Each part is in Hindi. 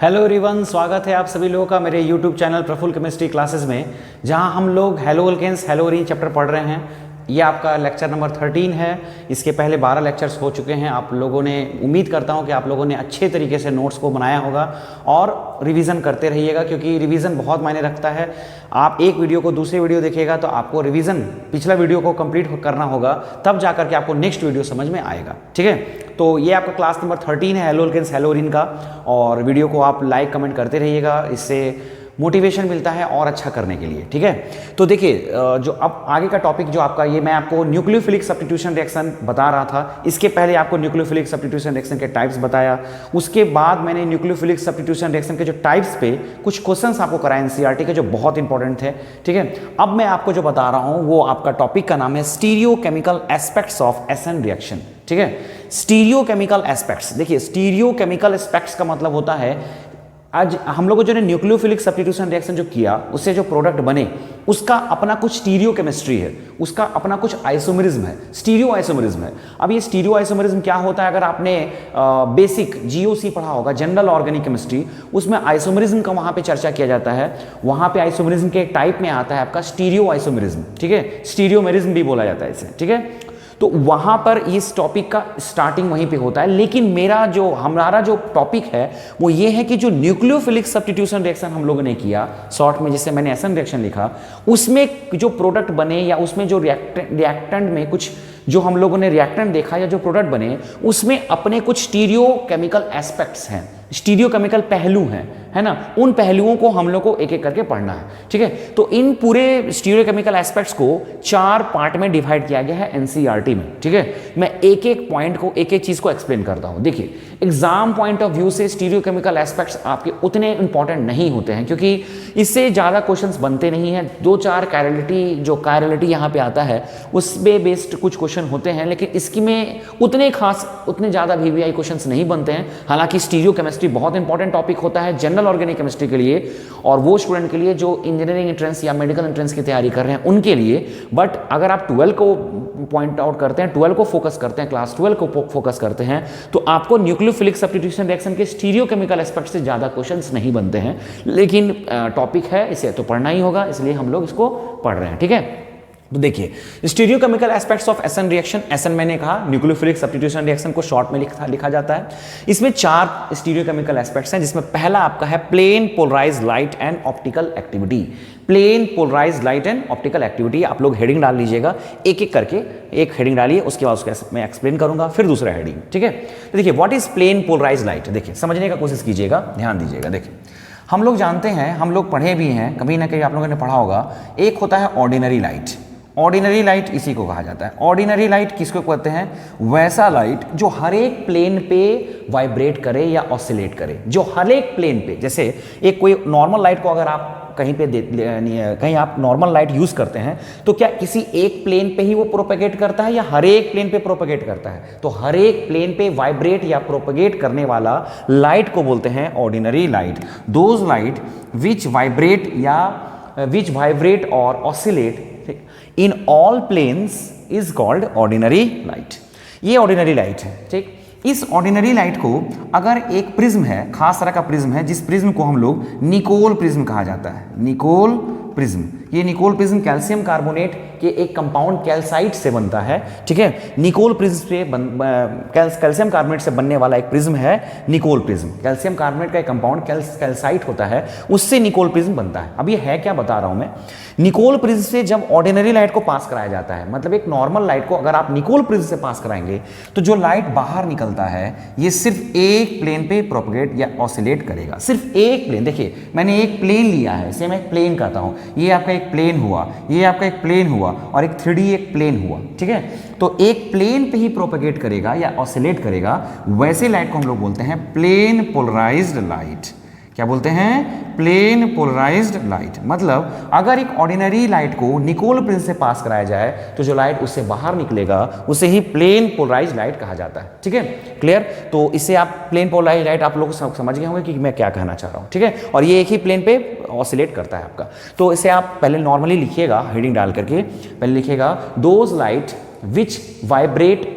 हेलो एवरीवन, स्वागत है आप सभी लोगों का मेरे YouTube channel Praful chemistry classes में, जहां हम लोग haloalkanes haloarenes chapter पढ़ रहे हैं। ये आपका लेक्चर नंबर 13 है। इसके पहले 12 लेक्चर्स हो चुके हैं। आप लोगों ने, उम्मीद करता हूं कि आप लोगों ने अच्छे तरीके से नोट्स को बनाया होगा और रिवीजन करते रहिएगा, क्योंकि रिवीजन बहुत मायने रखता है। आप एक वीडियो को दूसरी वीडियो देखिएगा तो आपको रिवीजन पिछला वीडियो को कंप्लीट करना होगा, तब जाकर के आपको नेक्स्ट वीडियो समझ में आएगा। ठीक है, तो ये आपका क्लास नंबर 13 है हेलो एल्केन्स हेलो एरीन का, और वीडियो को आप लाइक कमेंट करते रहिएगा, इससे मोटिवेशन मिलता है और अच्छा करने के लिए। ठीक है, तो देखिए जो अब आगे का टॉपिक जो आपका, ये मैं आपको न्यूक्लियोफिलिक सब्स्टिट्यूशन रिएक्शन बता रहा था। इसके पहले आपको न्यूक्लियोफिलिक सब्स्टिट्यूशन रिएक्शन के टाइप्स बताया। उसके बाद मैंने न्यूक्लियोफिलिक सब्स्टिट्यूशन रिएक्शन के जो टाइप्स पे कुछ क्वेश्चंस आपको कराए एनसीईआरटी के, जो बहुत इंपॉर्टेंट थे। ठीक है, अब मैं आपको जो बता रहा हूं वो आपका टॉपिक का नाम है stereochemical aspects of SN reaction. ठीक है, स्टीरियोकेमिकल एस्पेक्ट्स। देखिए, स्टीरियोकेमिकल एस्पेक्ट्स का मतलब होता है, आज हम लोगों जो ने न्यूक्लियोफिलिक सब्स्टिट्यूशन रिएक्शन जो किया, उससे जो प्रोडक्ट बने उसका अपना कुछ स्टीरियो केमिस्ट्री है, उसका अपना कुछ आइसोमेरिज्म है, स्टीरियो आइसोमेरिज्म है। अब ये स्टीरियो आइसोमेरिज्म क्या होता है, अगर आपने बेसिक जीओसी पढ़ा होगा, जनरल ऑर्गेनिक केमिस्ट्री, उसमें आइसोमेरिज्म का वहां पे चर्चा किया जाता है। वहां पे आइसोमेरिज्म के एक टाइप में आता है आपका स्टीरियो आइसोमेरिज्म। ठीक है, स्टीरियोमेरिज्म भी बोला जाता है इसे। ठीक है, तो वहां पर इस टॉपिक का स्टार्टिंग वहीं पे होता है। लेकिन हमारा जो टॉपिक है वो ये है कि जो न्यूक्लियोफिलिक सब्स्टिट्यूशन रिएक्शन हम लोगों ने किया, शॉर्ट में जिसे मैंने एसएन रिएक्शन लिखा, उसमें जो प्रोडक्ट बने या उसमें जो रिएक्टेंट में कुछ जो हम लोगों ने रिएक्टेंट देखा या जो प्रोडक्ट बने, उसमें अपने कुछ स्टीरियो केमिकल एस्पेक्ट्स हैं, स्टीरियो केमिकल पहलू हैं, है ना। उन पहलुओं को हम लोग को एक एक करके पढ़ना है। ठीक है, तो इन पूरे स्टीरियो केमिकल एस्पेक्ट्स को 4 पार्ट में डिवाइड किया गया है एनसीईआरटी में। ठीक है, मैं एक एक पॉइंट को, एक एक चीज को एक्सप्लेन करता हूं। देखिए, एग्जाम पॉइंट ऑफ व्यू से स्टीरियो केमिकल एस्पेक्ट्स आपके उतने इंपॉर्टेंट नहीं होते हैं, क्योंकि इससे ज्यादा क्वेश्चंस बनते नहीं हैं। 2-4 कायरलिटी यहां पे आता है, उसमें बेस्ड कुछ क्वेश्चन होते हैं, लेकिन इसकी में उतने ज्यादा वीवीआई क्वेश्चंस नहीं बनते हैं। हालांकि स्टीरियो केमिस्ट्री बहुत इंपॉर्टेंट टॉपिक होता है जनरल ऑर्गेनिक केमिस्ट्री के लिए, और वो स्टूडेंट के लिए जो इंजीनियरिंग एंट्रेंस या मेडिकल एंट्रेंस की तैयारी कर रहे हैं उनके लिए। बट अगर आप 12 को पॉइंट आउट करते हैं, 12 को फोकस करते हैं, क्लास 12 को फोकस करते हैं, तो आपको न्यूक्लियोफिलिक सब्स्टिट्यूशन रिएक्शन के स्टीरियो केमिकल एस्पेक्ट से ज्यादा क्वेश्चंस नहीं बनते हैं। लेकिन टॉपिक है, इसे तो पढ़ना ही होगा, इसलिए हम लोग इसको पढ़ रहे हैं। ठीक है, तो देखिए, stereochemical aspects of SN reaction. SN मैंने कहा न्यूक्लियोफिलिक सब्स्टिट्यूशन रिएक्शन को शॉर्ट में लिखा जाता है। इसमें 4 स्टीरियोकेमिकल एस्पेक्ट्स हैं, जिसमें पहला आपका है plane polarised light and optical activity. Plane polarised light and optical activity, आप लोग हेडिंग डाल लीजिएगा, एक एक करके एक हेडिंग डालिए, उसके बाद उसका मैं एक्सप्लेन करूंगा, फिर दूसरा हेडिंग। ठीक है, तो देखिए, what is plane polarised light. देखिए, समझने का कोशिश कीजिएगा, ध्यान दीजिएगा। देखिए, हम लोग जानते हैं, हम लोग पढ़े भी हैं, कभी ना कहीं आप लोगों ने पढ़ा होगा, एक होता है ऑर्डिनरी लाइट। ऑर्डिनरी लाइट इसी को कहा जाता है। ऑर्डिनरी लाइट किसको कहते हैं? वैसा लाइट जो हर एक प्लेन पे वाइब्रेट करे या ऑसिलेट करे, जो हर एक प्लेन पे, जैसे एक कोई नॉर्मल लाइट को अगर आप कहीं आप नॉर्मल लाइट यूज करते हैं, तो क्या किसी एक प्लेन पे ही वो प्रोपेगेट करता है या हर एक प्लेन पे प्रोपेगेट करता है? तो हर एक प्लेन पे वाइब्रेट या प्रोपेगेट करने वाला लाइट को बोलते हैं ordinary light. Those light which vibrate और oscillate in all planes is called ordinary light. ये ऑर्डिनरी लाइट है। ठीक, इस ऑर्डिनरी लाइट को अगर एक प्रिज्म है, खास तरह का प्रिज्म है, जिस प्रिज्म को हम लोग निकोल प्रिज्म कहा जाता है, निकोल प्रिज्म। ये निकोल प्रिज्म कैल्शियम कार्बोनेट के एक कंपाउंड कैल्साइट से बनता है। ठीक है, निकोल प्रिज्म से कैल्शियम कार्बोनेट से बनने वाला एक प्रिज्म है निकोल प्रिज्म। कैल्शियम कार्बोनेट का एक कंपाउंड कैल्साइट होता है, उससे निकोल प्रिज्म बनता है। अब ये है क्या, बता रहा हूं मैं। निकोल प्रिज्म से जब ऑर्डिनरी लाइट को पास कराया जाता है, मतलब एक नॉर्मल लाइट को अगर आप निकोल प्रिज्म से पास कराएंगे, तो जो लाइट बाहर निकलता है ये सिर्फ एक प्लेन पे प्रोपेगेट या ऑसिलेट करेगा, सिर्फ एक प्लेन। देखिए, मैंने एक प्लेन लिया है, इसे मैं एक प्लेन कहता हूं। ये आपका एक प्लेन हुआ, ये आपका एक प्लेन हुआ, और एक 3D एक प्लेन हुआ। ठीक है, तो एक प्लेन पे ही प्रोपेगेट करेगा या ऑसिलेट करेगा, वैसे लाइट को हम लोग बोलते हैं प्लेन पोलराइज्ड लाइट। क्या बोलते हैं? Plane polarised light. मतलब अगर एक ऑर्डिनरी लाइट को निकोल प्रिज्म से पास कराया जाए, तो जो लाइट उससे बाहर निकलेगा उसे ही प्लेन पोलराइज्ड लाइट कहा जाता है। ठीक है, क्लियर? तो इससे आप प्लेन पोलराइज्ड लाइट आप लोग समझ गए होंगे कि मैं क्या कहना चाह रहा हूं। ठीक है, और ये एक ही प्लेन पे ऑसिलेट करता है आपका। तो इसे आप पहले नॉर्मली लिखिएगा, हेडिंग डाल करके पहले लिखिएगा, दोज लाइट विच वाइब्रेट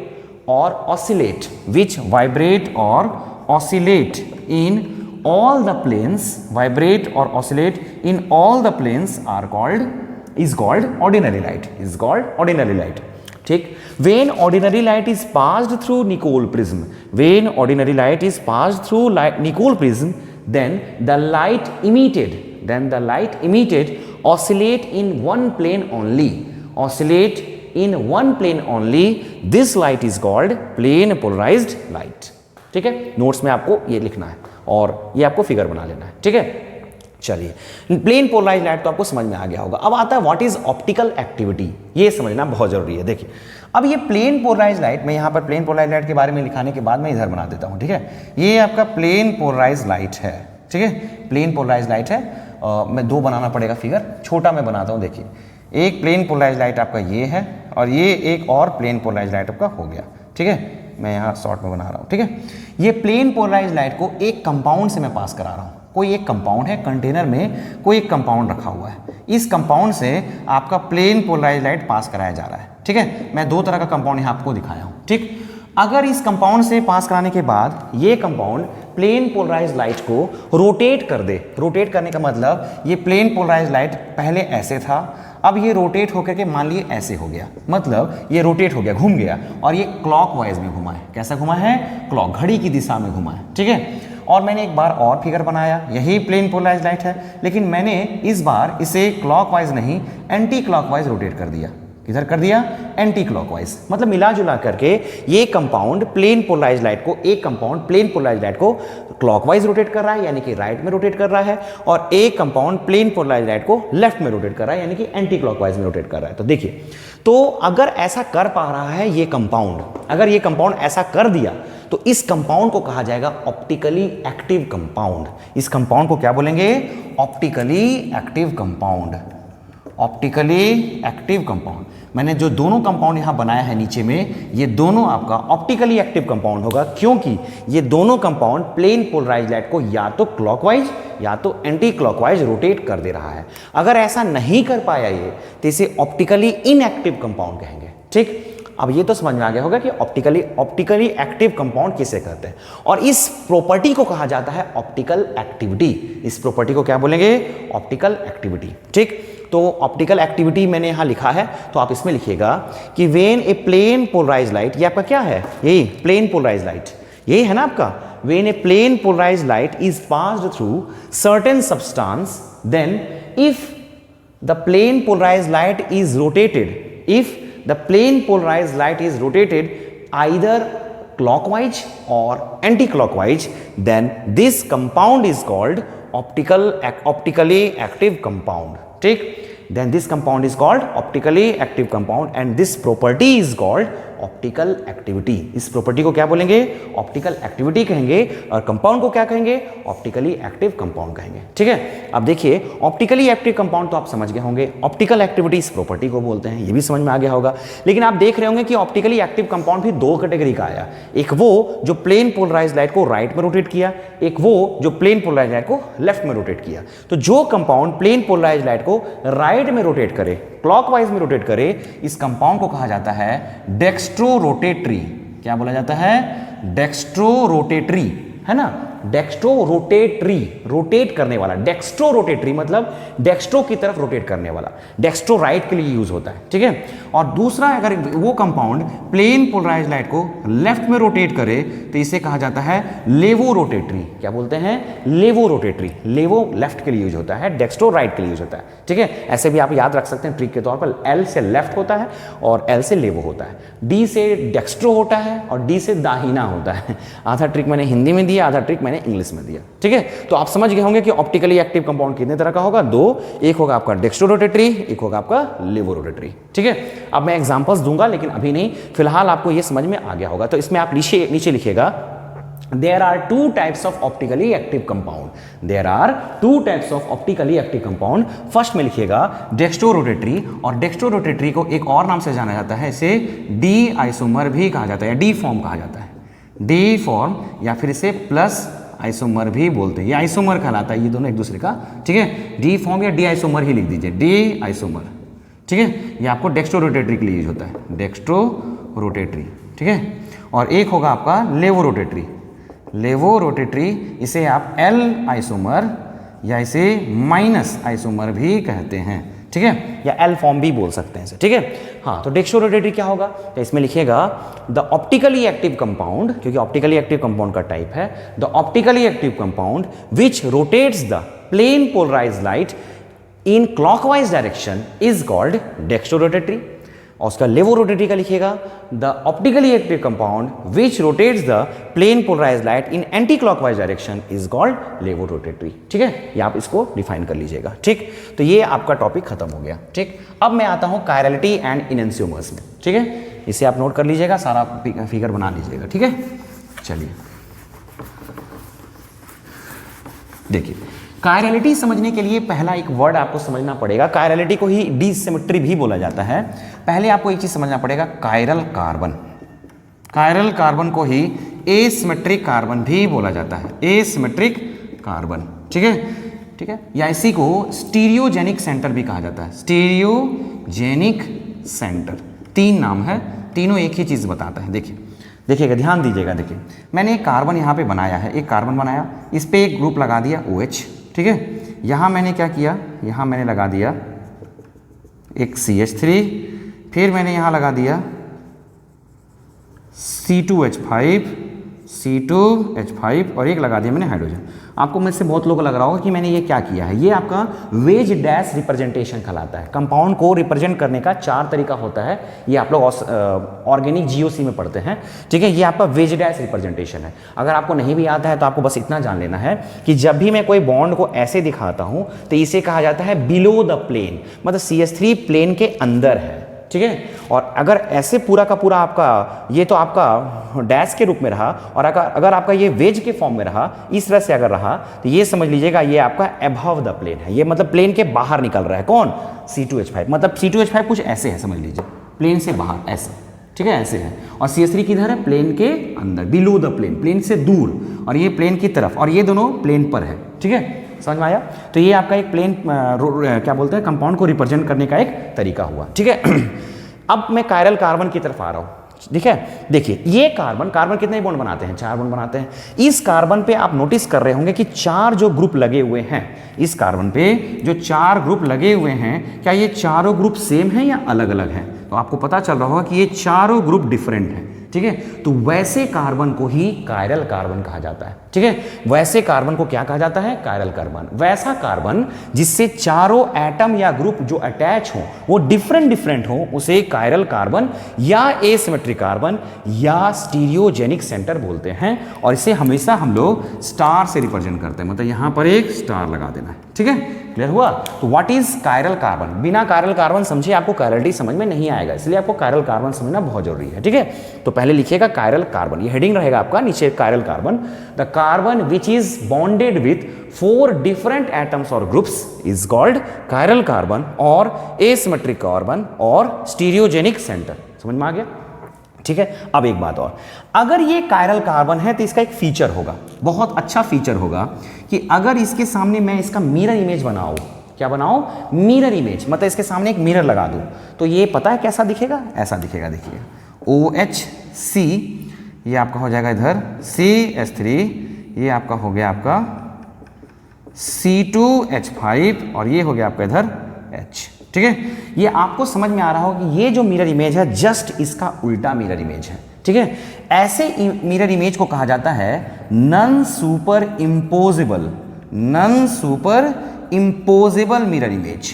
और ऑसिलेट, विच वाइब्रेट और oscillate in all the planes, vibrate or oscillate in all the planes are called, is called ordinary light, is called ordinary light. ठीक, when ordinary light is passed through Nicol prism, when ordinary light is passed through Nicol prism, then the light emitted oscillate in one plane only, oscillate in one plane only. This light is called plane polarized light. ठीक है, नोट्स में आपको ये लिखना है और ये आपको फिगर बना लेना है. ठीक है, चलिए, प्लेन पोलराइज लाइट तो आपको समझ में आ गया होगा. अब आता है व्हाट इज ऑप्टिकल एक्टिविटी. ये समझना बहुत जरूरी है. देखिए, अब ये प्लेन पोलराइज लाइट, मैं यहाँ पर प्लेन पोलराइज लाइट के बारे में लिखाने के बाद मैं इधर बना देता हूँ. ठीक है, ये आपका प्लेन पोलराइज लाइट है. ठीक है, प्लेन पोलराइज लाइट है. मैं दो बनाना पड़ेगा फिगर, छोटा मैं बनाता हूँ. देखिए, एक प्लेन पोलराइज लाइट आपका ये है और ये एक और प्लेन पोलराइज लाइट आपका हो गया. ठीक है, मैं यहाँ शॉर्ट में बना रहा हूँ. ठीक है, ये प्लेन पोलराइज लाइट को एक कंपाउंड से मैं पास करा रहा हूँ. कोई एक कंपाउंड है, कंटेनर में कोई एक कंपाउंड रखा हुआ है. इस कंपाउंड से आपका प्लेन पोलराइज लाइट पास कराया जा रहा है. ठीक है, मैं दो तरह का कंपाउंड यहाँ आपको दिखाया हूँ. ठीक, अगर इस कंपाउंड से पास कराने के बाद ये कंपाउंड प्लेन पोलराइज लाइट को रोटेट कर दे. रोटेट करने का मतलब ये प्लेन पोलराइज लाइट पहले ऐसे था, अब ये रोटेट होकर के मान लिए ऐसे हो गया. मतलब ये रोटेट हो गया, घूम गया और ये क्लॉकवाइज में घुमा है. कैसा घुमा है? क्लॉक, घड़ी की दिशा में घुमा है. ठीक है, और मैंने एक बार और फिगर बनाया, यही प्लेन पोलराइज लाइट है, लेकिन मैंने इस बार इसे क्लॉकवाइज नहीं एंटी क्लॉकवाइज रोटेट कर दिया. किधर कर दिया? Anti clockwise. मतलब मिला जुला करके ये कंपाउंड प्लेन पोलराइज लाइट को, एक कंपाउंड प्लेन पोलराइज लाइट को क्लॉकवाइज रोटेट कर रहा है, यानी कि राइट में रोटेट कर रहा है, और एक कंपाउंड प्लेन पोलराइज लाइट को लेफ्ट में रोटेट कर रहा है, यानी कि एंटी क्लॉकवाइज में रोटेट कर रहा है. तो देखिए, तो अगर ऐसा कर पा रहा है ये कंपाउंड, अगर ये कंपाउंड ऐसा कर दिया तो इस कंपाउंड को कहा जाएगा ऑप्टिकली एक्टिव कंपाउंड. इस कंपाउंड को क्या बोलेंगे? Optically active compound. Optically active compound. मैंने जो दोनों कंपाउंड यहां बनाया है नीचे में, ये दोनों आपका ऑप्टिकली एक्टिव कंपाउंड होगा, क्योंकि ये दोनों कंपाउंड प्लेन पोलराइज लाइट को या तो क्लॉकवाइज या तो एंटी क्लॉकवाइज रोटेट कर दे रहा है. अगर ऐसा नहीं कर पाया ये, तो इसे ऑप्टिकली इनएक्टिव कंपाउंड कहेंगे. ठीक, अब ये तो समझ में आ गया होगा कि ऑप्टिकली एक्टिव कंपाउंड किसे कहते हैं, और इस प्रॉपर्टी को कहा जाता है ऑप्टिकल एक्टिविटी. इस प्रॉपर्टी को क्या बोलेंगे? Optical activity. ठीक, तो ऑप्टिकल एक्टिविटी मैंने यहां लिखा है, तो आप इसमें लिखिएगा कि when a plane polarise light, ये आपका क्या है? यही प्लेन पोलराइज लाइट, यही है ना आपका. When a plane polarise light is passed through certain substance, then if the plane polarise light is rotated, if the plane polarized light is rotated either clockwise or anti-clockwise, then this compound is called optically active compound. ठीक, then this compound is called optically active compound and this property is called optical activity. इस प्रॉपर्टी को क्या बोलेंगे? ऑप्टिकल एक्टिविटी कहेंगे, और कंपाउंड को क्या कहेंगे? ऑप्टिकली एक्टिव कंपाउंड कहेंगे. ठीक है, अब देखिए, ऑप्टिकली एक्टिव कंपाउंड तो आप समझ गए होंगे, ऑप्टिकल एक्टिविटी इस प्रॉपर्टी को बोलते हैं, ये भी समझ में आ गया होगा. लेकिन आप देख रहे होंगे कि ऑप्टिकली एक्टिव कंपाउंड भी दो कैटेगरी का आया. एक वो जो प्लेन पोलराइज लाइट को राइट में रोटेट किया, एक वो जो प्लेन पोलराइज लाइट को लेफ्ट में रोटेट किया. तो जो कंपाउंड प्लेन पोलराइज लाइट को राइट में रोटेट करे, क्लॉकवाइज में रोटेट करे, इस कंपाउंड को कहा जाता है डेक्स्ट्रो रोटेटरी. क्या बोला जाता है? डेक्स्ट्रो रोटेटरी, है ना. डेक्स्ट्रो रोटेटरी, रोटेट करने वाला. डेक्स्ट्रो रोटेटरी मतलब डेक्स्ट्रो की तरफ रोटेट करने वाला. डेक्स्ट्रो राइट के लिए यूज होता है. ठीक है, और दूसरा, अगर वो कंपाउंड प्लेन पोलराइज लाइट को लेफ्ट में रोटेट करे तो इसे कहा जाता है लेवो रोटेटरी. क्या बोलते हैं? लेवो रोटेटरी. लेवो लेफ्ट के लिए यूज होता है, डेक्स्ट्रो राइट के लिए यूज होता है. ठीक है, ऐसे भी आप याद रख सकते हैं ट्रिक के तौर पर. एल से लेफ्ट होता है और एल से लेवो होता है. डी से डेक्स्ट्रो होता है और डी से दाहिना होता है. आधा ट्रिक मैंने हिंदी में दिया, आधा ट्रिक मैंने इंग्लिश में दिया. ठीक है, तो आप समझ गए होंगे कि ऑप्टिकली एक्टिव कंपाउंड कितने तरह का होगा? दो. एक होगा आपका डेक्स्ट्रो रोटेटरी, एक होगा आपका लेवो रोटेटरी. ठीक है, अब मैं एग्जांपल्स दूंगा, लेकिन अभी नहीं, फिलहाल आपको ये समझ में आ गया होगा. तो इसमें आप नीचे लिखिएगा, there are two types of optically active compound. There are two types of optically active compound. First में लिखिएगा डेक्स्ट्रो रोटेटरी, और डेक्स्ट्रो रोटेटरी को एक और नाम से जाना जाता है, इसे डी आइसोमर भी कहा जाता है, डी फॉर्म कहा जाता है. डी फॉर्म या फिर इसे प्लस आइसोमर भी बोलते हैं. ये आइसोमर कहलाता है, ये दोनों एक दूसरे का. ठीक है, डी फॉर्म या डी आइसोमर ही लिख दीजिए, डी आइसोमर. ठीक है, ये आपको डेक्स्ट्रो रोटेटरी के लिए यूज होता है, डेक्स्ट्रो रोटेटरी. ठीक है, और एक होगा आपका लेवो रोटेटरी. लेवोरोटेटरी, इसे आप एल आइसोमर या इसे माइनस आइसोमर भी कहते हैं, ठीक है, या एल फॉर्म भी बोल सकते हैं इसे, ठीक है। हाँ, तो डेक्स्ट्रोरोटेटरी क्या होगा, तो इसमें लिखिएगा द ऑप्टिकली एक्टिव कंपाउंड, क्योंकि ऑप्टिकली एक्टिव कंपाउंड का टाइप है, the optically active compound which rotates the plane polarised light in clockwise direction is called dextrorotatory. और उसका लेवोरोटेटरी का लिखिएगा the optically active compound which rotates the plane polarised light in anti clockwise direction is called levorotatory, ठीक है। ये आप इसको डिफाइन कर लीजिएगा, ठीक। तो ये आपका टॉपिक खत्म हो गया, ठीक। अब मैं आता हूं कायरलिटी एंड इनएंशियोमर्स में, ठीक है। इसे आप नोट कर लीजिएगा, सारा फिगर बना लीजिएगा, ठीक है। चलिए देखिए, कायरलिटी समझने के लिए पहला एक वर्ड आपको समझना पड़ेगा। कायरलिटी को ही डिसिमेट्री भी बोला जाता है। पहले आपको एक चीज समझना पड़ेगा, कायरल कार्बन, कायरल कार्बन को ही एसिमेट्रिक कार्बन भी बोला जाता है, एसिमेट्रिक कार्बन, ठीक है, ठीक है। या इसी को स्टीरियोजेनिक सेंटर भी कहा जाता है, स्टीरियोजेनिक सेंटर। तीन नाम है, तीनों एक ही चीज बताता है। देखिए देखिएगा, ध्यान दीजिएगा। देखिए, मैंने एक कार्बन यहाँ पे बनाया है, एक कार्बन बनाया, इस पे एक ग्रुप लगा दिया OH, ठीक है। यहाँ मैंने क्या किया, यहाँ मैंने लगा दिया एक CH3, फिर मैंने यहाँ लगा दिया C2H5, C2H5 और एक लगा दिया मैंने हाइड्रोजन। आपको में से बहुत लोगों को लग रहा होगा कि मैंने ये क्या किया है। ये आपका वेज डैश रिप्रेजेंटेशन कहलाता है। कंपाउंड को रिप्रेजेंट करने का 4 तरीका होता है। ये आप लोग ऑर्गेनिक GOC में पढ़ते हैं, ठीक है। ये आपका वेज डैश रिप्रेजेंटेशन है। अगर आपको नहीं भी आता है तो आपको बस इतना जान लेना है कि जब भी मैं कोई बॉन्ड को ऐसे दिखाता हूं तो इसे कहा जाता है बिलो द प्लेन, मतलब CH3 प्लेन के अंदर है, ठीक है। और अगर ऐसे पूरा का पूरा आपका ये तो आपका डैश के रूप में रहा, और अगर आपका ये वेज के फॉर्म में रहा, इस तरह से अगर रहा, तो ये समझ लीजिएगा ये आपका अबव द प्लेन है। ये मतलब प्लेन के बाहर निकल रहा है। कौन? C2H5। मतलब C2H5 कुछ ऐसे है, समझ लीजिए, प्लेन से बाहर ऐसे, ठीक है, ऐसे है। और CH3 किधर है? प्लेन के अंदर, बिलो द प्लेन, प्लेन से दूर, और ये प्लेन की तरफ, और ये दोनों प्लेन पर है, ठीक है। समझ में आया? तो ये आपका एक प्लेन क्या बोलते हैं, कंपाउंड को रिप्रेजेंट करने का एक तरीका हुआ, ठीक है। अब मैं कायरल कार्बन की तरफ आ रहा हूं, ठीक है। देखिए, ये कार्बन कितने बॉन्ड बनाते हैं? 4 बॉन्ड बनाते हैं। इस कार्बन पे आप नोटिस कर रहे होंगे कि 4 जो ग्रुप लगे हुए हैं, इस कार्बन पे जो 4 ग्रुप लगे हुए हैं, क्या ये चारों ग्रुप सेम हैं या अलग अलग हैं? तो आपको पता चल रहा होगा कि ये चारों ग्रुप डिफरेंट हैं, ठीक है। तो वैसे कार्बन को ही कायरल कार्बन कहा जाता है, ठीक है। वैसे कार्बन को क्या कहा जाता है? Chiral carbon. वैसा कार्बन जिससे चारों एटम या ग्रुप जो अटैच हो वो डिफरेंट हो, उसे कायरल कार्बन या एसिमेट्रिक कार्बन या स्टीरियोजेनिक सेंटर बोलते हैं। और इसे हमेशा हम लोग स्टार से रिप्रेजेंट करते हैं, मतलब यहां पर एक स्टार लगा देना है, ठीक है। क्लियर हुआ? तो व्हाट इज कायरल कार्बन? बिना कायरल कार्बन समझे आपको कायरलिटी समझ में नहीं आएगा, इसलिए आपको कायरल कार्बन समझना बहुत जरूरी है, ठीक है। तो पहले लिखिएगा कायरल कार्बन, ये हेडिंग रहेगा आपका, नीचे chiral carbon. The carbon which is bonded with 4 different atoms और groups is called chiral carbon और एसिमेट्रिक कार्बन और स्टीरियोजेनिक सेंटर। समझ में आ गया? ठीक है। अब एक बात और, अगर ये कायरल कार्बन है तो इसका एक फीचर होगा, बहुत अच्छा फीचर होगा, कि अगर इसके सामने मैं इसका मिरर इमेज बनाऊं, क्या बनाऊं? मिरर इमेज, मतलब इसके सामने एक मिरर लगा दूं, तो ये पता है कैसा दिखेगा? ऐसा दिखेगा। देखिए, OHC, ये आपका हो जाएगा इधर CH3, ये आपका हो गया आपका C2H5 और ये हो गया आपका इधर H, ठीक है। ये आपको समझ में आ रहा हो कि ये जो मिरर इमेज है जस्ट इसका उल्टा मिरर इमेज है, ठीक है। ऐसे मिरर इमेज को कहा जाता है non super imposable, non super imposable mirror image,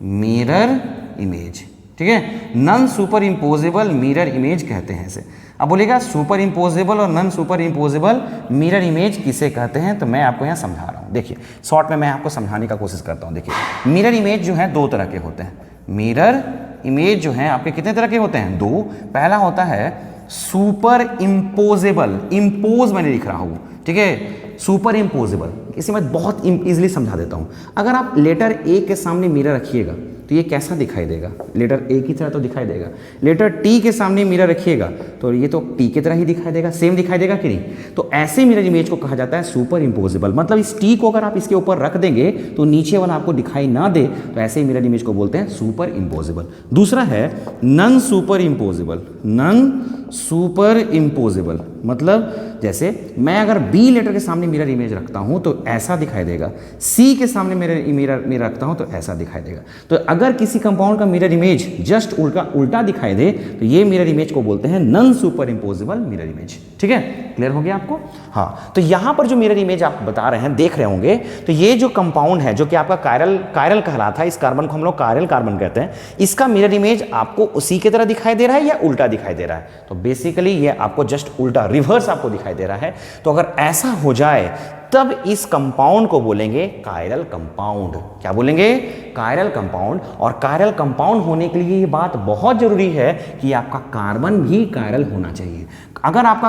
mirror image, ठीक है। Non super imposable mirror image कहते हैं इसे। अब बोलेगा सुपर इम्पोजेबल और non super imposable mirror image किसे कहते हैं, तो मैं आपको यहाँ समझा रहा हूँ। देखिए, शॉर्ट में मैं आपको समझाने का कोशिश करता हूँ। देखिए, मिरर इमेज जो है 2 तरह के होते हैं। मिरर इमेज जो है आपके कितने तरह के होते हैं? 2। पहला होता है सुपर इम्पोजेबल, इम्पोज मैंने लिख रहा हूँ, ठीक है, सुपर इम्पोजेबल। इसे मैं बहुत इजीली समझा देता हूँ। अगर आप लेटर A के सामने मिरर रखिएगा तो ये कैसा दिखाई देगा? लेटर A की तरह तो दिखाई देगा। लेटर T के सामने मिरर रखिएगा तो ये तो T की तरह ही दिखाई देगा, सेम दिखाई देगा कि नहीं? तो ऐसे मिरर इमेज को कहा जाता है सुपर इम्पोजेबल। मतलब इस T को अगर आप इसके ऊपर रख देंगे तो नीचे वाला आपको दिखाई ना दे, तो ऐसे मिरर इमेज को बोलते हैं सुपर इम्पोजेबल। दूसरा है non super imposable, non super imposable, मतलब जैसे मैं अगर बी लेटर के सामने मिरर इमेज रखता हूं तो ऐसा दिखाई देगा, सी के सामने मिरर रखता हूं तो ऐसा दिखाई देगा। तो अगर किसी कंपाउंड का मिरर इमेज जस्ट उल्टा दिखाई दे तो ये मिरर इमेज को बोलते हैं non super imposable mirror image. ठीक है, क्लियर हो गया आपको? हाँ, तो यहां पर जो मिरर इमेज आप बता रहे हैं, देख रहे होंगे, तो ये जो कंपाउंड है जो कि आपका कायरल कहलाता है, इस कार्बन को हम लोग कायरल कार्बन कहते हैं, इसका मिरर इमेज आपको उसी की तरह दिखाई दे रहा है या उल्टा दिखाई दे रहा है? तो बेसिकली ये आपको जस्ट उल्टा, रिवर्स आपको दिखाई दे रहा है। तो अगर ऐसा हो जाए तब इस कंपाउंड को बोलेंगे कायरल कंपाउंड। क्या बोलेंगे? Chiral compound. और कायरल कंपाउंड होने के लिए ये बात बहुत जरूरी है कि आपका कार्बन भी कायरल होना चाहिए। अगर आपका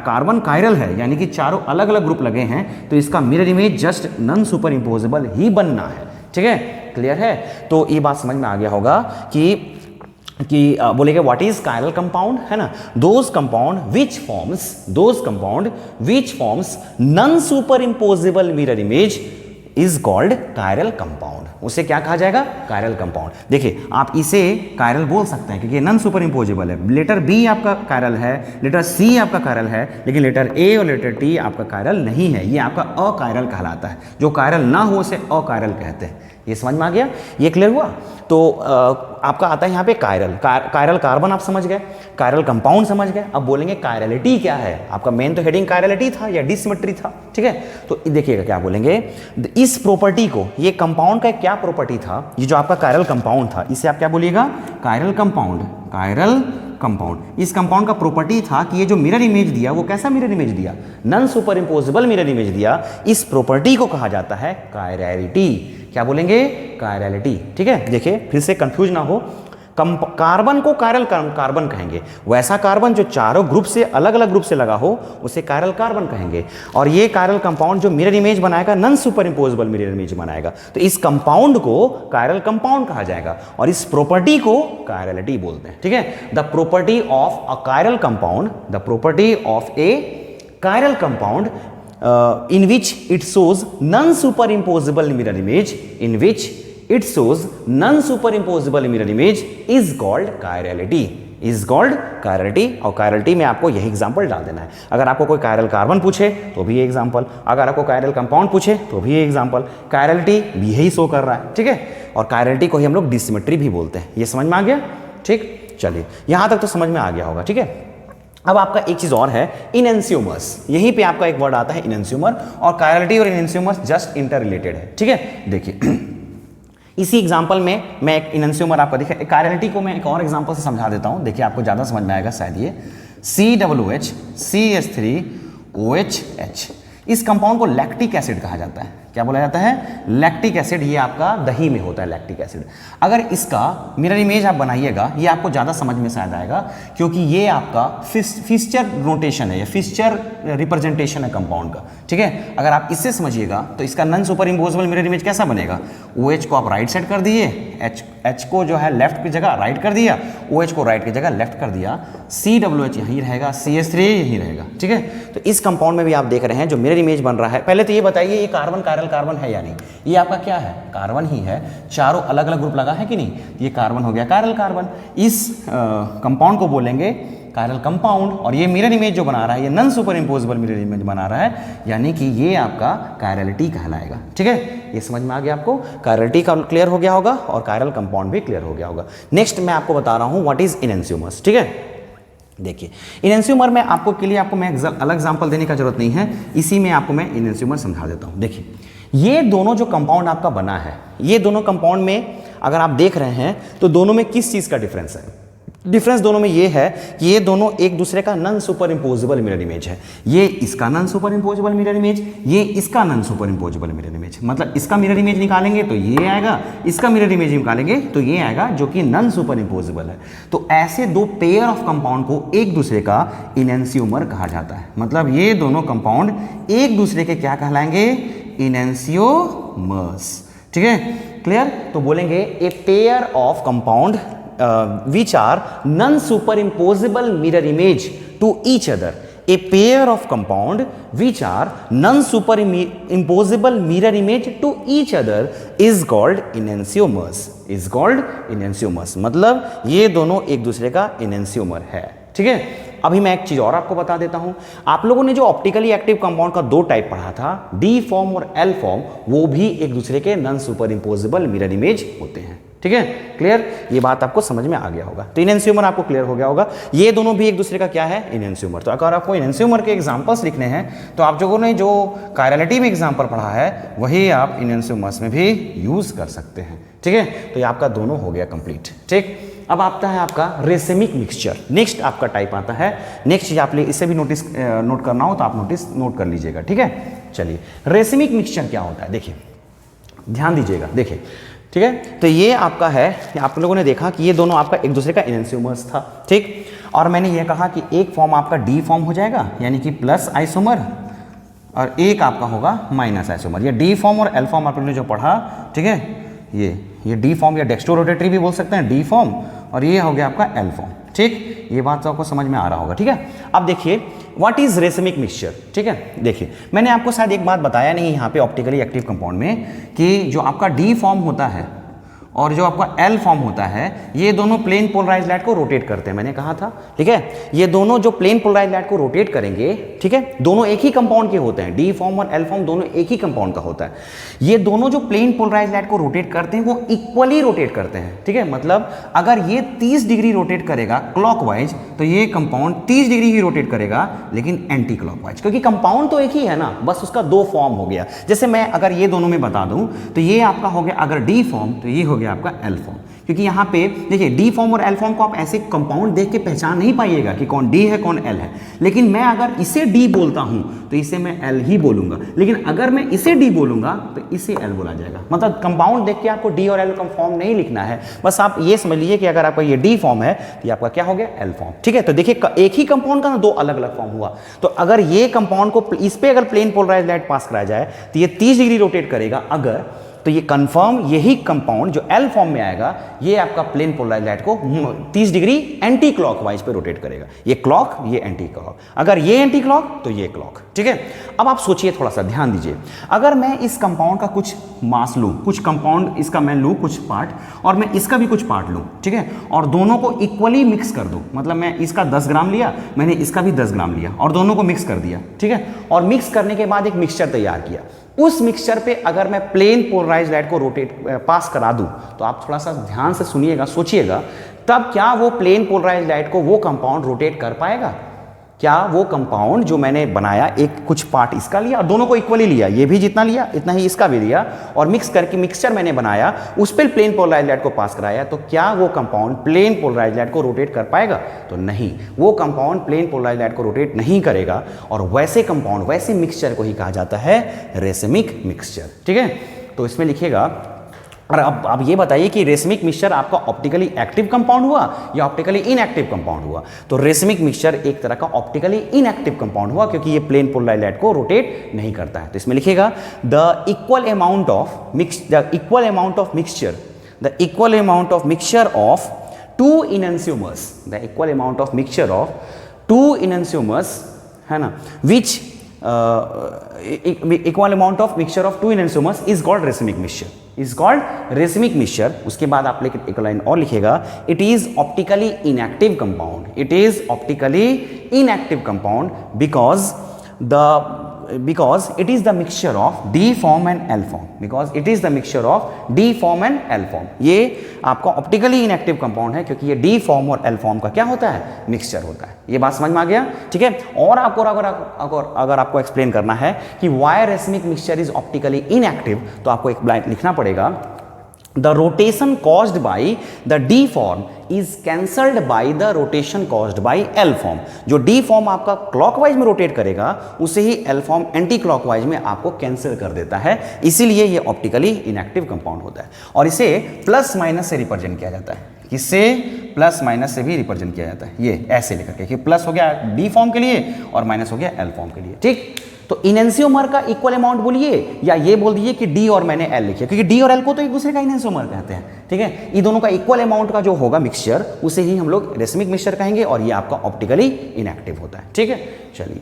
कार्बन कायरल है, यानी कि चारों अलग अलग ग्रुप लगे हैं, तो इसका mirror image just non superimposable ही बनना है। ठीक है, क्लियर है? तो ये बात समझ में आ गया होगा कि बोलेंगे व्हाट इज कायरल कंपाउंड, है ना? Those compound which forms non super imposable mirror image is called chiral compound. उसे क्या कहा जाएगा? Chiral compound. देखिए, आप इसे कायरल बोल सकते हैं क्योंकि नॉन सुपर इम्पोजेबल है। लेटर बी आपका कायरल है, लेटर सी आपका कायरल है, लेकिन लेटर ए और लेटर टी आपका कायरल नहीं है, ये आपका अकायरल कहलाता है। जो कायरल ना हो उसे अकायरल कहते हैं। ये समझ में आ गया? ये क्लियर हुआ? तो आपका आता है यहाँ पे कायरल कार्बन आप समझ गए, कायरल कंपाउंड समझ गए। अब बोलेंगे कायरलिटी क्या है? आपका मेन तो हेडिंग कायरलिटी था या डिसिमेट्री था। ठीक है, तो देखिएगा क्या बोलेंगे, इस प्रॉपर्टी को, ये कंपाउंड का क्या प्रॉपर्टी था, ये जो आपका कायरल कंपाउंड था, इसे आप क्या बोलिएगा? Chiral compound. कायरल कंपाउंड, इस कंपाउंड का प्रॉपर्टी था कि ये जो मिरर इमेज दिया, वो कैसा मिरर इमेज दिया? Non super imposable mirror image दिया। इस प्रॉपर्टी को कहा जाता है कायरलिटी। क्या बोलेंगे? कायरलिटी। ठीक है, देखिए फिर से कंफ्यूज ना हो, कार्बन को कायरल कार्बन कहेंगे, वैसा कार्बन जो चारों ग्रुप से अलग अलग ग्रुप से लगा हो उसे कायरल कार्बन कहेंगे। और ये कायरल कंपाउंड जो मिरर इमेज बनाएगा, non super imposable mirror image बनाएगा, तो इस कंपाउंड को कायरल कंपाउंड कहा जाएगा और इस प्रॉपर्टी को कायरलिटी बोलते हैं। ठीक है, the property of a chiral compound, the property of A chiral compound in which it shows non-superimposable mirror image, in which it shows non-superimposable mirror image is called chirality, is called chirality। और chirality में आपको यही एग्जांपल डाल देना है। अगर आपको कोई कायरल कार्बन पूछे तो भी ये एग्जांपल, अगर आपको कायरल कंपाउंड पूछे तो भी ये एग्जांपल, कायरलिटी भी यही शो कर रहा है। ठीक है, और कायरलिटी को ही हम लोग डिसिमेट्री भी बोलते हैं। ये समझ में आ गया? ठीक, चलिए यहां तक तो समझ में आ गया होगा। ठीक है, अब आपका एक चीज और है, इनएंसियोमर्स। यहीं पे आपका एक वर्ड आता है इनएंसियोमर, और कायरलिटी और इनएंसियोमर्स जस्ट इंटर रिलेटेड है। ठीक है, देखिए इसी एग्जांपल में मैं एक इनएंसियोमर आपको दिखा, कायरलिटी को मैं एक और एग्जांपल से समझा देता हूं, देखिए आपको ज्यादा समझ में आएगा शायद। ये COOH CH3OHH, इस कंपाउंड को लैक्टिक एसिड कहा जाता है। क्या बोला जाता है? Lactic acid. ये आपका दही में होता है लैक्टिक एसिड। अगर इसका मिरर इमेज आप बनाइएगा, ये आपको ज़्यादा समझ में शायद आएगा क्योंकि ये आपका फिस्चर नोटेशन है या फिस्चर रिप्रेजेंटेशन है कंपाउंड का। ठीक है, अगर आप इससे समझिएगा तो इसका non super imposable mirror image कैसा बनेगा? OH को आप राइट साइड कर दिए, H को जो है लेफ्ट की जगह राइट कर दिया, OH को राइट की जगह लेफ्ट कर दिया, COOH यहीं रहेगा, CH3 यहीं रहेगा। ठीक है, तो इस कंपाउंड में भी आप देख रहे हैं जो मिरर इमेज बन रहा है। पहले तो ये बताइए, ये कार्बन कायरल कार्बन है या नहीं? ये आपका क्या है? कार्बन ही है। चारों अलग अलग ग्रुप लगा है कि नहीं? ये कार्बन हो गया कायरल कार्बन। इस कंपाउंड को बोलेंगे कायरल कंपाउंड। और ये मिरर इमेज जो बना रहा है, ये non super imposable mirror image बना रहा है, यानी कि ये आपका कायरलिटी कहलाएगा। ठीक है, ये समझ में आ गया आपको? कायरलिटी का क्लियर हो गया होगा और कायरल कंपाउंड भी क्लियर हो गया होगा। नेक्स्ट मैं आपको बता रहा हूं व्हाट इज इनएंसियोमर्स। ठीक है, देखिए इनएंसियोमर में आपको के लिए आपको मैं अलग एग्जांपल देने का जरूरत नहीं है, इसी में आपको मैं इनएंसियोमर समझा देता हूं। देखिए ये दोनों जो कंपाउंड आपका बना है, ये दोनों कंपाउंड में अगर आप देख रहे हैं तो दोनों में किस चीज का डिफरेंस है? डिफरेंस दोनों में ये है कि ये दोनों एक दूसरे का non super imposable mirror image है। ये इसका non super imposable mirror image, ये इसका non super imposable mirror image. मतलब इसका मिरर इमेज निकालेंगे तो ये आएगा, इसका मिरर इमेज निकालेंगे तो ये आएगा, जो कि नॉन सुपर इम्पोजेबल है। तो ऐसे दो पेयर ऑफ कंपाउंड को एक दूसरे का इनएंसियोमर कहा जाता है। मतलब ये दोनों कंपाउंड एक दूसरे के क्या कहलाएंगे? इनएंसियोमर्स। ठीक है, क्लियर? तो बोलेंगे a pair of compound which are non-superimposable mirror image to each other. A pair of compound which are non-superimposable mirror image to each other is called enantiomers. Is called enantiomers. मतलब ये दोनों एक दूसरे का enantiomer है। ठीक है, अभी मैं एक चीज़ और आपको बता देता हूँ, आप लोगों ने जो ऑप्टिकली एक्टिव कंपाउंड का दो टाइप पढ़ा था, डी फॉर्म और एल फॉर्म, वो भी एक दूसरे के non super imposable mirror image होते हैं। ठीक है, क्लियर? ये बात आपको समझ में आ गया होगा। तो इनएंशियोमर आपको क्लियर हो गया होगा, ये दोनों भी एक दूसरे का क्या है, इनएंशियोमर। तो अगर आपको इनएंशियोमर के एग्जांपल्स लिखने हैं तो आप लोगों ने जो कायरलिटी में एग्जांपल पढ़ा है वही आप इनएंशियोमर्स में भी यूज कर सकते हैं। ठीक है, तो ये आपका दोनों हो गया कंप्लीट। ठीक, अब आता है आपका रेसिमिक मिक्सचर। नेक्स्ट आपका टाइप आता है, नेक्स्ट चीज आप इसे भी नोट करना हो तो आप नोट कर लीजिएगा। ठीक है, चलिए रेसिमिक मिक्सचर क्या होता है, देखिए ध्यान दीजिएगा, देखिए। ठीक है, तो ये आपका है, आप लोगों ने देखा कि ये दोनों आपका एक दूसरे का इनएंशियोमर्स था। ठीक, और मैंने ये कहा कि एक फॉर्म आपका डी फॉर्म हो जाएगा यानी कि प्लस आइसोमर, और एक आपका होगा माइनस आइसोमर। ये डी फॉर्म और एल फॉर्म आप लोगों ने जो पढ़ा, ठीक है, ये डी फॉर्म या डेक्स्ट्रोरोटेटरी भी बोल सकते हैं, डी फॉर्म, और ये हो गया आपका एल फॉर्म। ठीक, ये बात तो आपको समझ में आ रहा होगा। ठीक है, अब देखिए व्हाट इज रेसिमिक मिक्सचर। ठीक है, देखिए मैंने आपको शायद एक बात बताया नहीं यहाँ पे ऑप्टिकली एक्टिव कंपाउंड में, कि जो आपका डी फॉर्म होता है और जो आपका एल फॉर्म होता है, ये दोनों प्लेन पोलराइज्ड लाइट को रोटेट करते हैं, मैंने कहा था। ठीक है, ये दोनों जो प्लेन पोलराइज्ड लाइट को रोटेट करेंगे, ठीक है, दोनों एक ही कंपाउंड के होते हैं, डी फॉर्म और एल फॉर्म दोनों एक ही कंपाउंड का होता है। ये दोनों जो प्लेन पोलराइज्ड लाइट को रोटेट करते हैं वो इक्वली रोटेट करते हैं। ठीक है, मतलब अगर ये 30 डिग्री रोटेट करेगा क्लॉकवाइज तो ये कंपाउंड 30 डिग्री ही रोटेट करेगा, लेकिन एंटी क्लॉकवाइज, क्योंकि कंपाउंड तो एक ही है ना, बस उसका दो फॉर्म हो गया। जैसे मैं अगर ये दोनों में बता दूं तो ये आपका हो गया अगर डी फॉर्म तो ये हो गया आपका एल फॉर्म, क्योंकि यहाँ पे देखिए डी फॉर्म और एल फॉर्म को आप ऐसे कंपाउंड देख के पहचान नहीं पाइएगा कि कौन डी है कौन एल है, लेकिन मैं अगर इसे डी बोलता हूं तो इसे मैं एल ही बोलूंगा, लेकिन अगर मैं इसे डी बोलूंगा तो इसे एल बोला जाएगा। मतलब कंपाउंड देख के आपको डी और एल का फॉर्म नहीं लिखना है, बस आप ये समझ लीजिए कि अगर आपका ये डी फॉर्म है तो ये आपका क्या हो गया, एल फॉर्म। ठीक है, तो देखिए एक ही कंपाउंड का ना दो अलग अलग फॉर्म हुआ, तो अगर ये कंपाउंड को इस पे अगर प्लेन पोलराइज्ड लाइट पास कराया जाए तो ये 30 डिग्री रोटेट करेगा अगर, तो ये कंफर्म यही कंपाउंड जो एल फॉर्म में आएगा ये आपका प्लेन पोलराइज्ड लाइट को 30 डिग्री एंटी क्लॉकवाइज पे रोटेट करेगा। ये क्लॉक, ये एंटी क्लॉक, अगर ये एंटी क्लॉक तो ये क्लॉक। ठीक है, अब आप सोचिए, थोड़ा सा ध्यान दीजिए, अगर मैं इस कंपाउंड का कुछ मास लूं, कुछ कंपाउंड इसका मैं लूं कुछ पार्ट, और मैं इसका भी कुछ पार्ट लूं, ठीक है, और दोनों को इक्वली मिक्स कर दूं, मतलब मैं इसका 10 ग्राम लिया, मैंने इसका भी 10 ग्राम लिया और दोनों को मिक्स कर दिया। ठीक है, और मिक्स करने के बाद एक मिक्सचर तैयार किया, उस मिक्सचर पे अगर मैं प्लेन पोलराइज्ड लाइट को रोटेट पास करा दूं, तो आप थोड़ा सा ध्यान से सुनिएगा, सोचिएगा, तब क्या वो प्लेन पोलराइज्ड लाइट को वो कंपाउंड रोटेट कर पाएगा? क्या वो कंपाउंड जो मैंने बनाया, एक कुछ पार्ट इसका लिया और दोनों को इक्वली लिया, ये भी जितना लिया इतना ही इसका भी लिया, और मिक्स करके मिक्सचर मैंने बनाया, उस पर प्लेन पोलराइज्ड लाइट को पास कराया, तो क्या वो कंपाउंड प्लेन पोलराइज्ड लाइट को रोटेट कर पाएगा? तो नहीं, वो कंपाउंड प्लेन पोलराइज्ड लाइट को रोटेट नहीं करेगा, और वैसे कंपाउंड, वैसे मिक्सचर को ही कहा जाता है रेसिमिक मिक्सचर। ठीक है, तो इसमें लिखिएगा, और अब ये बताइए कि रेसिमिक मिक्सचर आपका ऑप्टिकली एक्टिव कंपाउंड हुआ या ऑप्टिकली इनएक्टिव कंपाउंड हुआ? तो रेसिमिक मिक्सचर एक तरह का ऑप्टिकली इनएक्टिव कंपाउंड हुआ, क्योंकि ये प्लेन पोलराइज्ड लाइट को रोटेट नहीं करता है। तो इसमें लिखिएगा the equal amount of mixture of two enantiomers, the equal amount of mixture of two enantiomers, है ना, which equal amount of mixture of two enantiomers is called racemic mixture, is called racemic mixture. उसके बाद आप एक लाइन और लिखेगा, it is optically inactive compound, it is optically inactive compound because it is the mixture of D form and L form, because it is the mixture of D form and L form। ये आपका ऑप्टिकली इनएक्टिव कंपाउंड है क्योंकि ये D फॉर्म और L फॉर्म का क्या होता है, मिक्सचर होता है। ये बात समझ में आ गया? ठीक है, और आपको अगर आपको एक्सप्लेन करना है कि why racemic mixture is optically inactive, तो आपको एक लाइन लिखना पड़ेगा, the rotation caused by the D form is cancelled by the rotation caused by L form। जो D form आपका क्लॉकवाइज में रोटेट करेगा उसे ही L form एंटी क्लॉकवाइज में आपको कैंसिल कर देता है, इसीलिए ये ऑप्टिकली इनएक्टिव कंपाउंड होता है। और इसे प्लस माइनस से रिप्रेजेंट किया जाता है, इससे प्लस माइनस से भी रिप्रेजेंट किया जाता है, ये ऐसे लिख के कि प्लस हो गया D फॉर्म के लिए और माइनस हो गया L फॉर्म के लिए। ठीक, तो इनएंशियोमर का इक्वल अमाउंट बोलिए या ये बोल दीजिए कि डी और मैंने एल लिखिए, क्योंकि डी और एल को तो एक दूसरे का इनएंशियोमर कहते हैं। ठीक है, ये दोनों का इक्वल अमाउंट का जो होगा मिक्सचर उसे ही हम लोग रेसिमिक मिक्सचर कहेंगे, और ये आपका ऑप्टिकली इनएक्टिव होता है। ठीक है, चलिए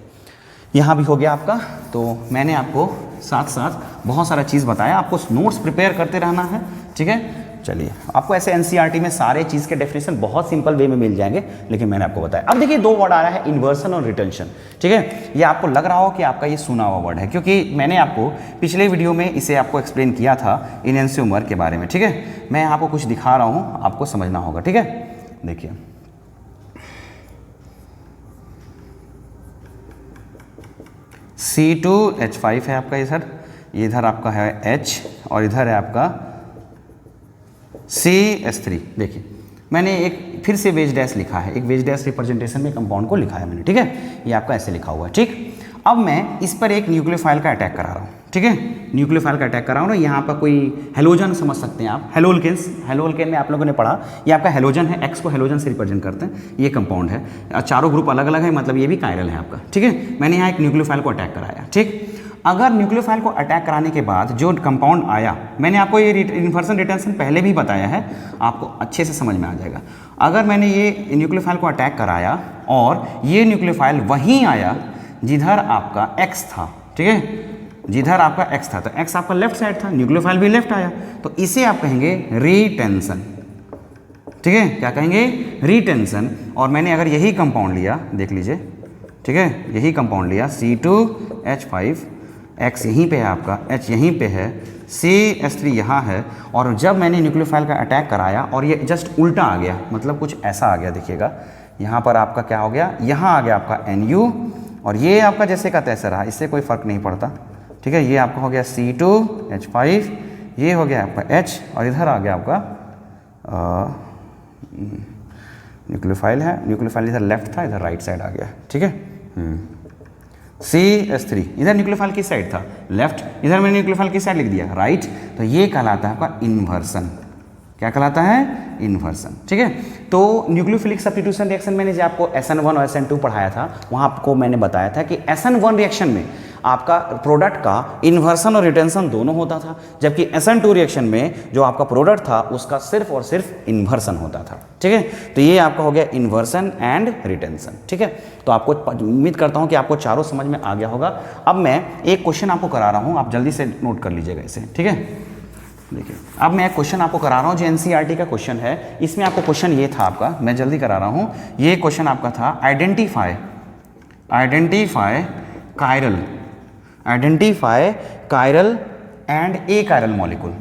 यहाँ भी हो गया आपका। तो मैंने आपको साथ साथ बहुत सारा चीज़ बताया, आपको नोट्स प्रिपेयर करते रहना है। ठीक है, चलिए, आपको ऐसे एनसीईआरटी में सारे चीज़ के डेफिनेशन बहुत सिंपल वे में मिल जाएंगे, लेकिन मैंने आपको बताया। अब देखिए 2 वर्ड आ रहा है, इन्वर्सन और रिटेंशन। ठीक है, ये आपको लग रहा हो कि आपका ये सुना हुआ वर्ड है, क्योंकि मैंने आपको पिछले वीडियो में इसे आपको एक्सप्लेन किया था इनएंशियोमर के बारे में। ठीक है, मैं आपको कुछ दिखा रहा हूँ, आपको समझना होगा। ठीक है, देखिए C2H5 है आपका इधर आपका है H और इधर है आपका CH3। देखिए मैंने एक फिर से वेज डैश लिखा है, एक वेज डैश रिप्रेजेंटेशन में कंपाउंड को लिखा है मैंने। ठीक है, ये आपका ऐसे लिखा हुआ है। ठीक, अब मैं इस पर एक न्यूक्लियोफाइल का अटैक करा रहा हूँ। ठीक है, न्यूक्लियोफाइल का अटैक करा रहा हूँ। यहाँ पर कोई हेलोजन समझ सकते हैं आप, हेलोल्केन्स। हेलोल्केन में आप लोगों ने पढ़ा, ये आपका हेलोजन है, एक्स को हेलोजन से रिप्रेजेंट करते हैं। ये कंपाउंड है, चारों ग्रुप अलग अलग है, मतलब ये भी कायरल है आपका। ठीक है, मैंने यहाँ एक न्यूक्लियोफाइल को अटैक कराया। ठीक, अगर न्यूक्लियोफाइल को अटैक कराने के बाद जो कंपाउंड आया, मैंने आपको ये इन्वर्सन रिटेंशन पहले भी बताया है, आपको अच्छे से समझ में आ जाएगा। अगर मैंने ये न्यूक्लियोफाइल को अटैक कराया और ये न्यूक्लियोफाइल वहीं आया जिधर आपका एक्स था। ठीक है, जिधर आपका एक्स था, तो एक्स आपका लेफ्ट साइड था, न्यूक्लियोफाइल भी लेफ्ट आया, तो इसे आप कहेंगे रिटेंशन। ठीक है, क्या कहेंगे? रिटेंशन। और मैंने अगर यही कंपाउंड लिया, देख लीजिए, ठीक है, यही कंपाउंड लिया C2H5, X यहीं पे है आपका, H यहीं पे है, CH3 यहाँ है, और जब मैंने न्यूक्लियोफाइल का अटैक कराया और ये जस्ट उल्टा आ गया, मतलब कुछ ऐसा आ गया, देखिएगा यहाँ पर आपका क्या हो गया, यहाँ आ गया आपका NU और ये आपका जैसे का तैसे रहा, इससे कोई फ़र्क नहीं पड़ता। ठीक है, ये आपका हो गया C2H5, ये हो गया आपका H और इधर आ गया आपका न्यूक्लियोफाइल है, न्यूक्लियोफाइल इधर लेफ्ट था, इधर राइट साइड आ गया। ठीक है, CH3 इधर न्यूक्लियोफाइल किस साइड था? लेफ्ट, इधर मैंने न्यूक्लियोफाइल किस साइड लिख दिया? राइट। तो ये कहलाता है आपका इन्वर्सन। क्या कहलाता है? इन्वर्सन। ठीक है, तो न्यूक्लियोफिलिक सब्स्टिट्यूशन रिएक्शन मैंने जो आपको SN1 और SN2 पढ़ाया था, वहाँ आपको मैंने बताया था कि SN1 रिएक्शन में आपका प्रोडक्ट का इन्वर्सन और रिटेंशन दोनों होता था, जबकि SN2 रिएक्शन में जो आपका प्रोडक्ट था उसका सिर्फ और सिर्फ इन्वर्सन होता था। ठीक है, तो ये आपका हो गया इन्वर्सन एंड रिटेंशन। ठीक है, तो आपको उम्मीद करता हूँ कि आपको चारों समझ में आ गया होगा। अब मैं एक क्वेश्चन आपको करा रहा हूँ, आप जल्दी से नोट कर लीजिएगा इसे। ठीक है, देखिए अब मैं एक क्वेश्चन आपको करा रहा हूँ जो NCERT का क्वेश्चन है। इसमें आपको क्वेश्चन ये था आपका, मैं जल्दी करा रहा हूँ। ये क्वेश्चन आपका था identify chiral and A chiral molecule,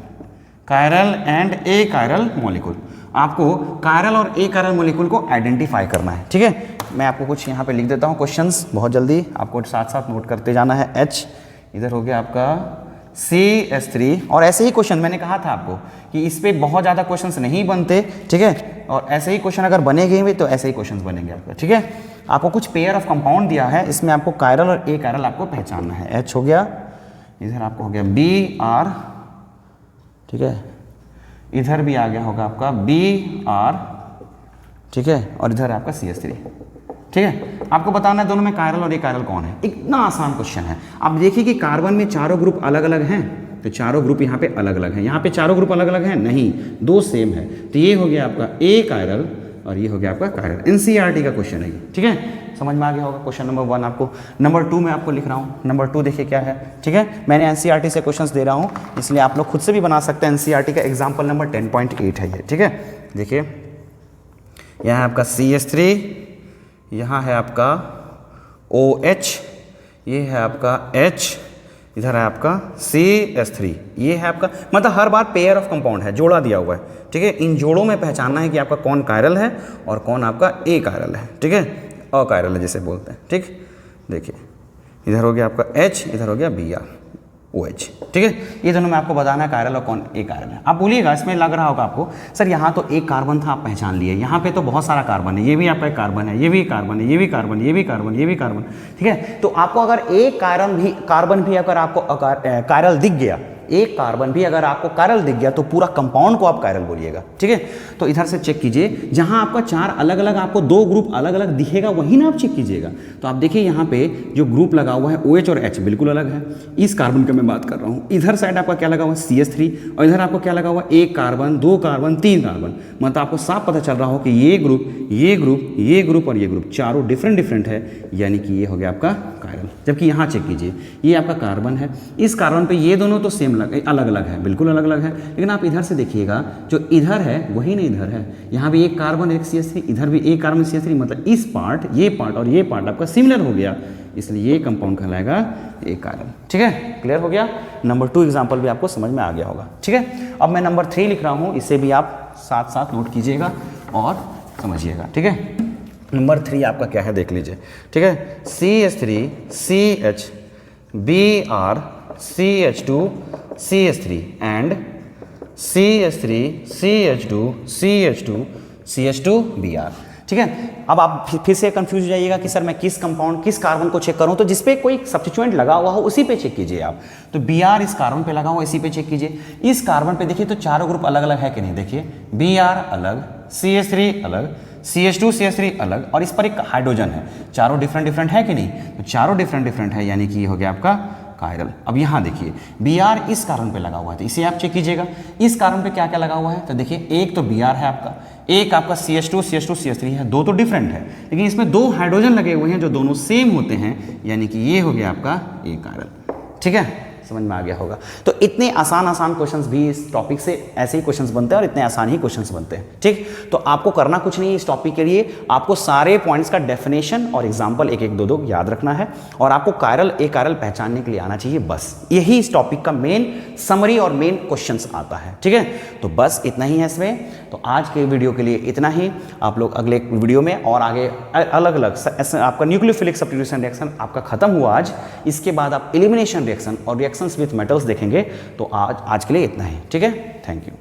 chiral and A chiral molecule. आपको कायरल और ए कायरल मॉलिक्यूल को आइडेंटिफाई करना है। ठीक है, मैं आपको कुछ यहाँ पे लिख देता हूँ क्वेश्चंस, बहुत जल्दी आपको साथ साथ नोट करते जाना है। H इधर हो गया आपका CH3, और ऐसे ही क्वेश्चन मैंने कहा था आपको कि इस पे बहुत ज़्यादा क्वेश्चंस नहीं बनते। ठीक है, और ऐसे ही क्वेश्चन अगर बनेंगे भी तो ऐसे ही क्वेश्चंस बनेंगे आपका। ठीक है, आपको कुछ पेयर ऑफ कंपाउंड दिया है, इसमें आपको कायरल और ए कायरल आपको पहचानना है। H हो गया, इधर आपको हो गया BR, ठीक है, इधर भी आ गया होगा आपका BR, ठीक है, और इधर आपका CH3। ठीक है, आपको बताना है दोनों में कायरल और ए कायरल कौन है। इतना आसान क्वेश्चन है। अब देखिए कि कार्बन में चारों ग्रुप अलग अलग हैं, तो चारों ग्रुप यहाँ पे अलग अलग हैं। यहाँ पे चारों ग्रुप अलग अलग हैं नहीं, दो सेम है। तो ये हो गया आपका ए कायरल और ये हो गया आपका कायरल। NCERT का क्वेश्चन है ये। ठीक है, समझ में आ गया होगा। क्वेश्चन नंबर 1 आपको, नंबर 2 में आपको लिख रहा हूँ। नंबर 2 देखिए क्या है। ठीक है, मैंने NCERT से क्वेश्चंस दे रहा हूँ, इसलिए आप लोग खुद से भी बना सकते हैं। NCERT का एग्जाम्पल नंबर 10.8 है ये। ठीक है, देखिए यहाँ आपका CH3, यहाँ है आपका OH, ये है आपका H, इधर है आपका CH3, ये है आपका, मतलब हर बार पेयर ऑफ कंपाउंड है, जोड़ा दिया हुआ है। ठीक है, इन जोड़ों में पहचानना है कि आपका कौन कायरल है और कौन आपका ए कायरल है। ठीक है, अकायरल है जिसे बोलते हैं। ठीक, देखिए इधर हो गया आपका H, इधर हो गया BR OH। ठीक है, ये दोनों में आपको बताना है कायरल और कौन ए कायरल है। आप बोलिएगा, इसमें लग रहा होगा आपको सर यहाँ तो एक कार्बन था, आप पहचान लिए, यहाँ पे तो बहुत सारा कार्बन है, ये भी आपका एक कार्बन है, ये भी कार्बन है, ये भी कार्बन, ये भी कार्बन, ये भी कार्बन। ठीक है, तो आपको अगर एक कार्बन भी अगर आपको कायरल दिख गया, एक कार्बन भी अगर आपको कायरल दिख गया, तो पूरा कंपाउंड को आप कायरल बोलिएगा। ठीक है, तो इधर से चेक कीजिए, जहां आपका 4 अलग अलग आपको 2 ग्रुप अलग अलग दिखेगा वही ना आप चेक कीजिएगा। तो आप देखिए यहाँ पे जो ग्रुप लगा हुआ है OH और H बिल्कुल अलग है, इस कार्बन का मैं बात कर रहा हूँ। इधर साइड आपका क्या लगा हुआ है CH3, और इधर आपको क्या लगा हुआ है, एक कार्बन, 2 कार्बन, 3 कार्बन। मतलब आपको साफ पता चल रहा हो कि ये ग्रुप, ये ग्रुप, ये ग्रुप और ये ग्रुप चारों डिफरेंट है, यानी कि ये हो गया आपका कायरल। जबकि यहाँ चेक कीजिए, ये आपका कार्बन है, इस कार्बन पे ये दोनों तो सेम अलग अलग है, बिल्कुल अलग अलग है। लेकिन आप इधर से देखिएगा, जो इधर है वही नहीं इधर है। यहाँ भी एक कार्बन एक CH3, इधर भी एक कार्बन CH3, मतलब इस पार्ट, ये पार्ट और ये पार्ट आपका सिमिलर हो गया, इसलिए ये कंपाउंड कहलाएगा एक आयरन। ठीक है, क्लियर हो गया। नंबर 2 एग्जाम्पल भी आपको समझ में आ गया होगा। ठीक है, अब मैं नंबर 3 लिख रहा हूँ, इसे भी आप साथ साथ नोट कीजिएगा और समझिएगा। ठीक है, नंबर 3 आपका क्या है देख लीजिए। ठीक है, CH3 CH Br CH2 CH3 and CH3 CH2 CH2 CH2 Br। ठीक है, अब आप फिर से कंफ्यूज हो जाइएगा कि सर मैं किस कंपाउंड, किस कार्बन को चेक करूं, तो जिसपे कोई सब्स्टिट्यूएंट लगा हुआ हो उसी पे चेक कीजिए आप। तो Br इस कार्बन पे लगा हुआ, इसी पे चेक कीजिए। इस कार्बन पे देखिए तो चारों ग्रुप अलग अलग है कि नहीं, देखिए Br अलग, CH3 अलग, CH2 CH3 अलग, और इस पर एक हाइड्रोजन है। चारों डिफरेंट डिफरेंट है कि नहीं, तो चारों डिफरेंट डिफरेंट है, यानी कि ये हो गया आपका कायरल। अब यहाँ देखिए Br इस कार्बन पे लगा हुआ है, तो इसे आप चेक कीजिएगा। इस कार्बन पे क्या क्या लगा हुआ है, तो देखिए एक तो Br है आपका, एक आपका CH2 CH3 है, दो तो डिफरेंट है, लेकिन इसमें 2 हाइड्रोजन लगे हुए हैं जो दोनों सेम होते हैं, यानी कि ये हो गया आपका एक कायरल। ठीक है, समझ में आ गया होगा। तो इतने आसान आसान क्वेश्चंस भी इस टॉपिक से ऐसे ही क्वेश्चंस बनते हैं और इतने आसान ही क्वेश्चंस बनते हैं। ठीक, तो आपको करना कुछ नहीं इस टॉपिक के लिए, आपको सारे पॉइंट्स का डेफिनेशन और एग्जांपल एक एक दो दो याद रखना है, और आपको कायरल एक कायरल पहचानने के लिए आना चाहिए। बस यही इस टॉपिक का मेन समरी और मेन क्वेश्चंस आता है। ठीक है, तो बस इतना ही है इसमें। तो आज के वीडियो के लिए इतना ही। आप लोग अगले आज में और आगे अलग अलग आपका न्यूक्लियोफिलिक सब्स्टिट्यूशन रिएक्शन आपका खत्म हुआ आज, इसके बाद आप एलिमिनेशन रिएक्शन और रिएक्शंस विथ मेटल्स देखेंगे। तो आज के लिए इतना ही। ठीक है, थैंक यू।